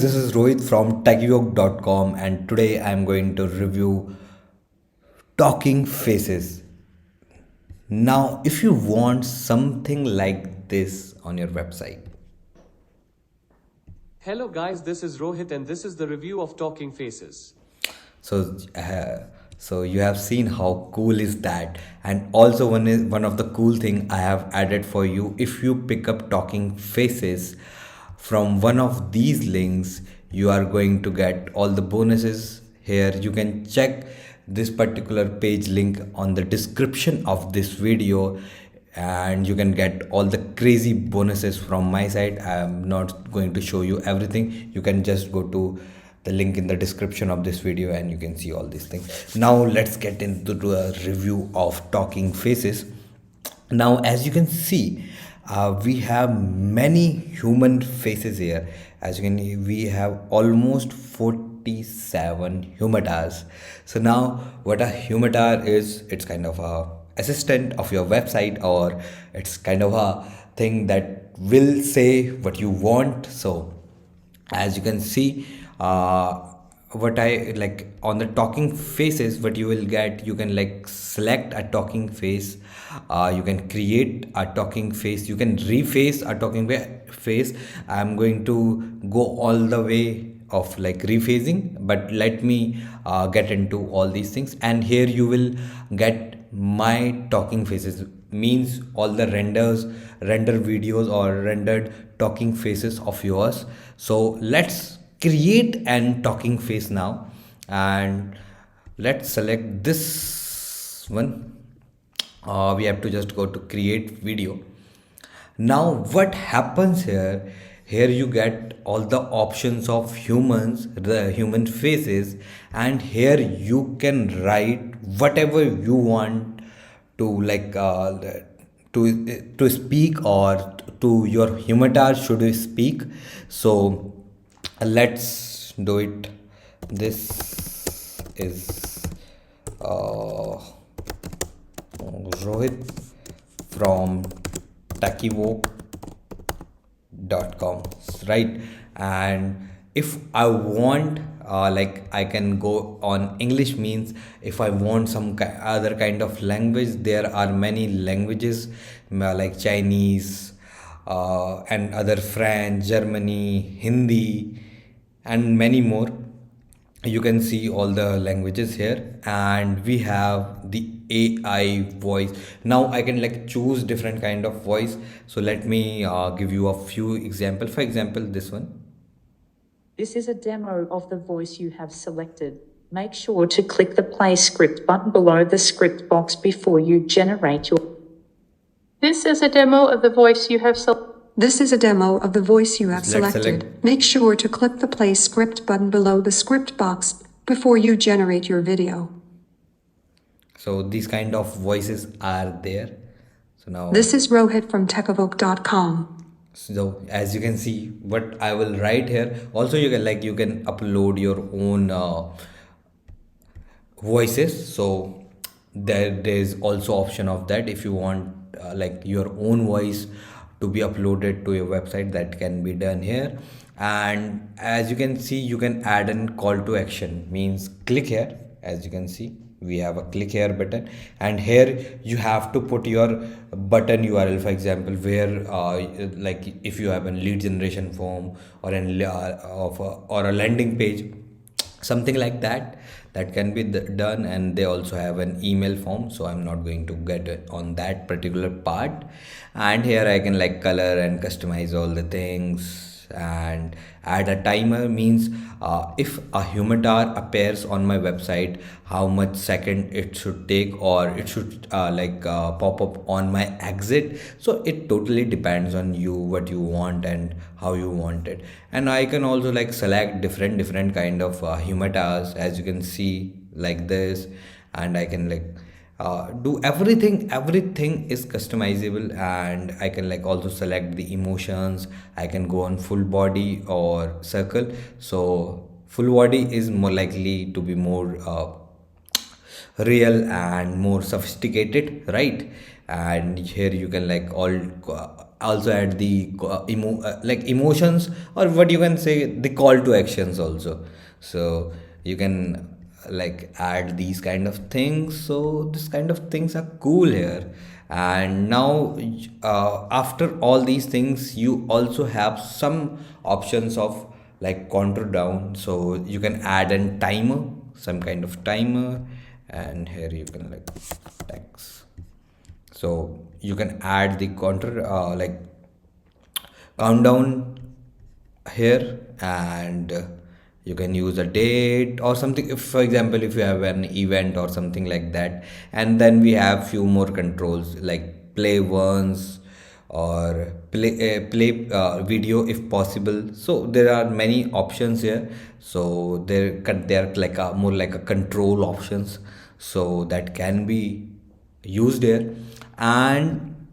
this is Rohit from techyoke.com and today I'm going to review talking faces. Now, if you want something like this on your website, Hello guys, this is Rohit and this is the review of Talking Faces. so so you have seen how cool is that, and also one of the cool thing I have added for you. If you pick up talking faces from one of these links, you are going to get all the bonuses. Here you can check this particular page link on the description of this video, and you can get all the crazy bonuses from my side. I am not going to show you everything. You can just go to the link in the description of this video and you can see all these things. Now let's get into a review of talking faces. Now, as you can see, we have many human faces here. As you can see, we have almost 47 humatars. So now what a humatar is, it's kind of a assistant of your website, or it's kind of a thing that will say what you want. So as you can see, what I like on the talking faces, what you will get, you can like select a talking face, you can create a talking face, you can reface a talking face. I'm going to go all the way of like refacing, but let me get into all these things. And here you will get my talking faces, means all the render videos or rendered talking faces of yours. So let's create an talking face now, and let's select this one. We have to just go to create video. Now what happens here, here you get all the options of humans, the human faces, and here you can write whatever you want to like to speak, or to your humatar should we speak. So let's do it. This is Rohit from techyoke.com, right? And if I want, like I can go on English, means if I want some other kind of language, there are many languages like Chinese, and other French, Germany, Hindi, and many more. You can see all the languages here, and we have the AI voice. Now I can like choose different kind of voice. So let me give you a few example. For example, this one. This is a demo of the voice you have selected. Make sure to click the play script button below the script box before you generate your... This is a demo of the voice you have selected. This is a demo of the voice you have Let's selected. select. Make sure to click the play script button below the script box before you generate your video. So these kind of voices are there. So now This is Rohit from techavoke.com. so as you can see what I will write here. Also you can like you can upload your own voices. So there's also option of that. If you want like your own voice to be uploaded to your website, that can be done here. And as you can see, you can add a call to action, means click here. As you can see, we have a click here button, and here you have to put your button URL. For example, where like if you have a lead generation form, or or a landing page, something like that, that can be done. And they also have an email form, so I'm not going to get it on that particular part. And here I can like color and customize all the things, and add a timer, means if a humatar appears on my website, how much second it should take, or it should pop up on my exit. So it totally depends on you, what you want and how you want it. And I can also like select different kind of humatars, as you can see, like this. And I can like do everything is customizable. And I can like also select the emotions. I can go on full body or circle. So full body is more likely to be more real and more sophisticated, right? And here you can like all also add the like emotions, or what you can say, the call to actions also. So you can like add these kind of things. So this kind of things are cool here. And now after all these things, you also have some options of like contour down. So you can add a timer, some kind of timer, and here you can like text. So you can add the contour like countdown here, and you can use a date or something, if for example if you have an event or something like that. And then we have few more controls like play once, or play video if possible. So there are many options here. So they're like a more like a control options, so that can be used here. And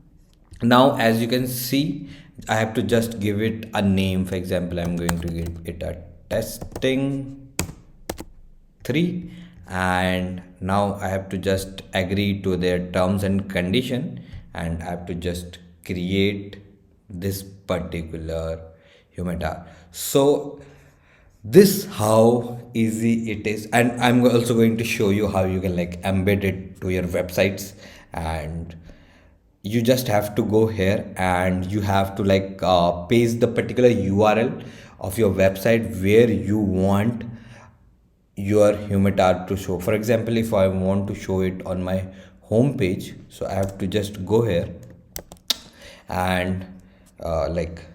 now as you can see, I have to just give it a name. For example, I'm going to give it a testing 3, and now I have to just agree to their terms and condition, and I have to just create this particular humitar. So this how easy it is. And I'm also going to show you how you can like embed it to your websites. And you just have to go here, and you have to like paste the particular URL of your website where you want your humitar to show. For example, if I want to show it on my home page, so I have to just go here, and like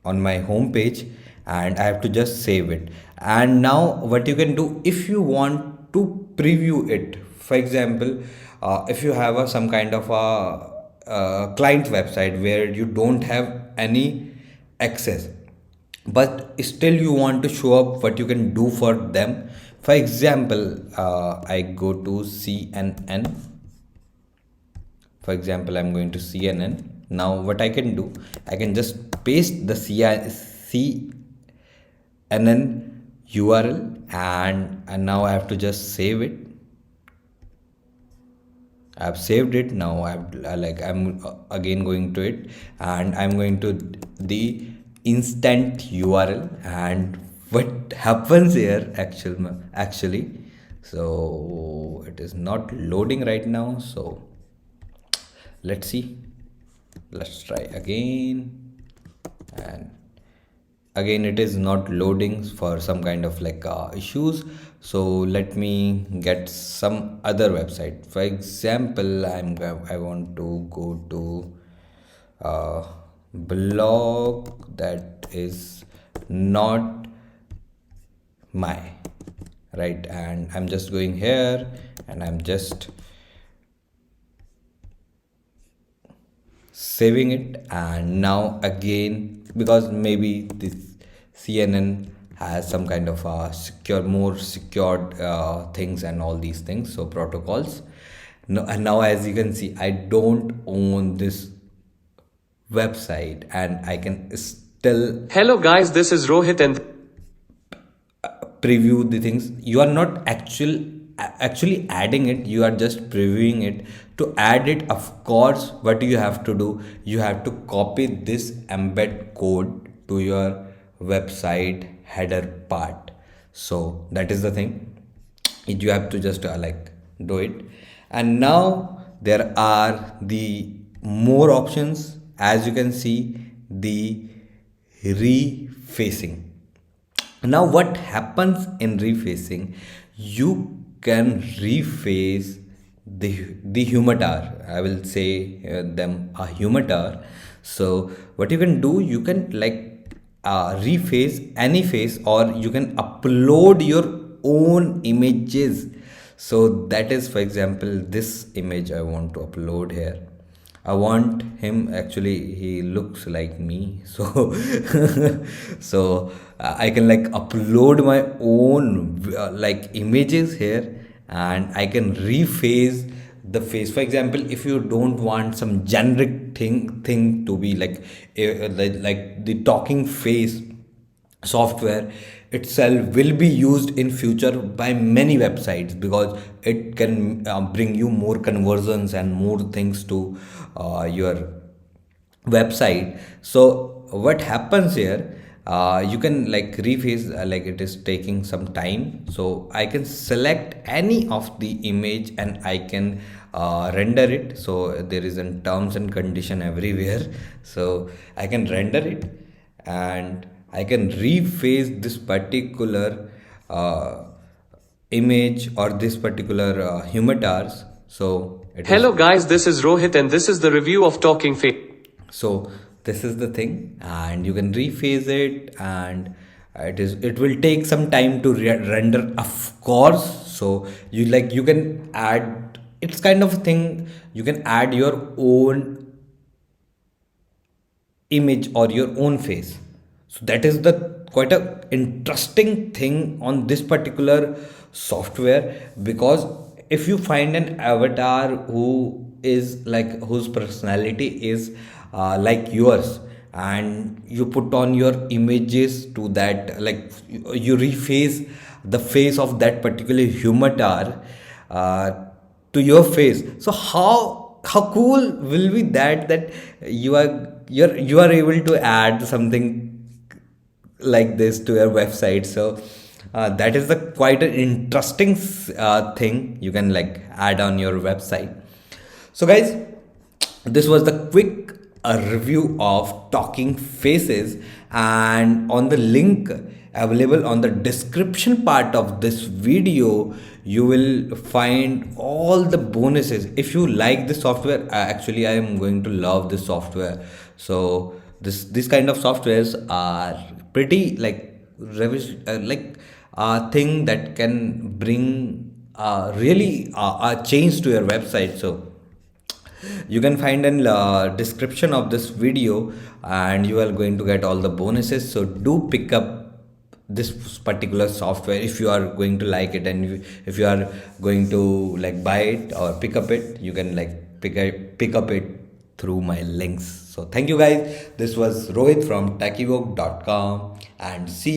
on my home page, and I have to just save it. And now what you can do, if you want to preview it, for example, if you have some kind of a client website where you don't have any access, but still you want to show up what you can do for them. For example, I go to CNN. For example, I'm going to CNN. Now what I can do, I can just paste the CNN URL, and now I have to just save it. I've saved it. Now I'm again going to it, and I'm going to the instant URL. And what happens here actually, so it is not loading right now. So let's see, let's try again. And again it is not loading for some kind of like issues. So let me get some other website. For example, I want to go to blog that is not my right, and I'm just going here, and I'm just saving it. And now again, because maybe this CNN has some kind of more secured things and all these things, so protocols. No, and now as you can see, I don't own this website, and I can still Hello guys, this is Rohit and preview the things. You are not actually adding it, you are just previewing it. To add it, of course, what you have to do, you have to copy this embed code to your website header part. So that is the thing, you have to just like do it. And now there are the more options. As you can see, the refacing. Now what happens in refacing, you can reface the humitar. I will say them a humitar. So what you can do, you can like reface any face, or you can upload your own images. So that is, for example, this image I want to upload here. I want him, actually he looks like me, so so I can like upload my own like images here, and I can reface the face. For example, if you don't want some generic thing to be like like the talking face software itself will be used in future by many websites, because it can bring you more conversions and more things to your website. So what happens here, you can like reface, like it is taking some time, so I can select any of the image and I can render it. So there is a terms and condition everywhere, so I can render it and I can reface this particular image or this particular humatars. So it is. Hello guys, this is Rohit and this is the review of Talking Face. So this is the thing, and you can rephase it, and it will take some time to render, of course. So you can add, it's kind of a thing, you can add your own image or your own face. So that is the quite a interesting thing on this particular software, because if you find an avatar who is like, whose personality is like yours, and you put on your images to that, like you reface the face of that particular humatar uh, to your face. So how cool will be that you are able to add something like this to your website. So that is the quite an interesting thing you can like add on your website. So guys, this was the quick review of Talking Faces, and on the link available on the description part of this video you will find all the bonuses. If you like this software, actually I am going to love this software. So this kind of softwares are pretty like like a thing that can bring really a change to your website. So you can find in description of this video, and you are going to get all the bonuses. So do pick up this particular software if you are going to like it, and if you are going to like buy it or pick up it, you can like pick up it through my links. So thank you guys, this was Rohit from techievoke.com, and see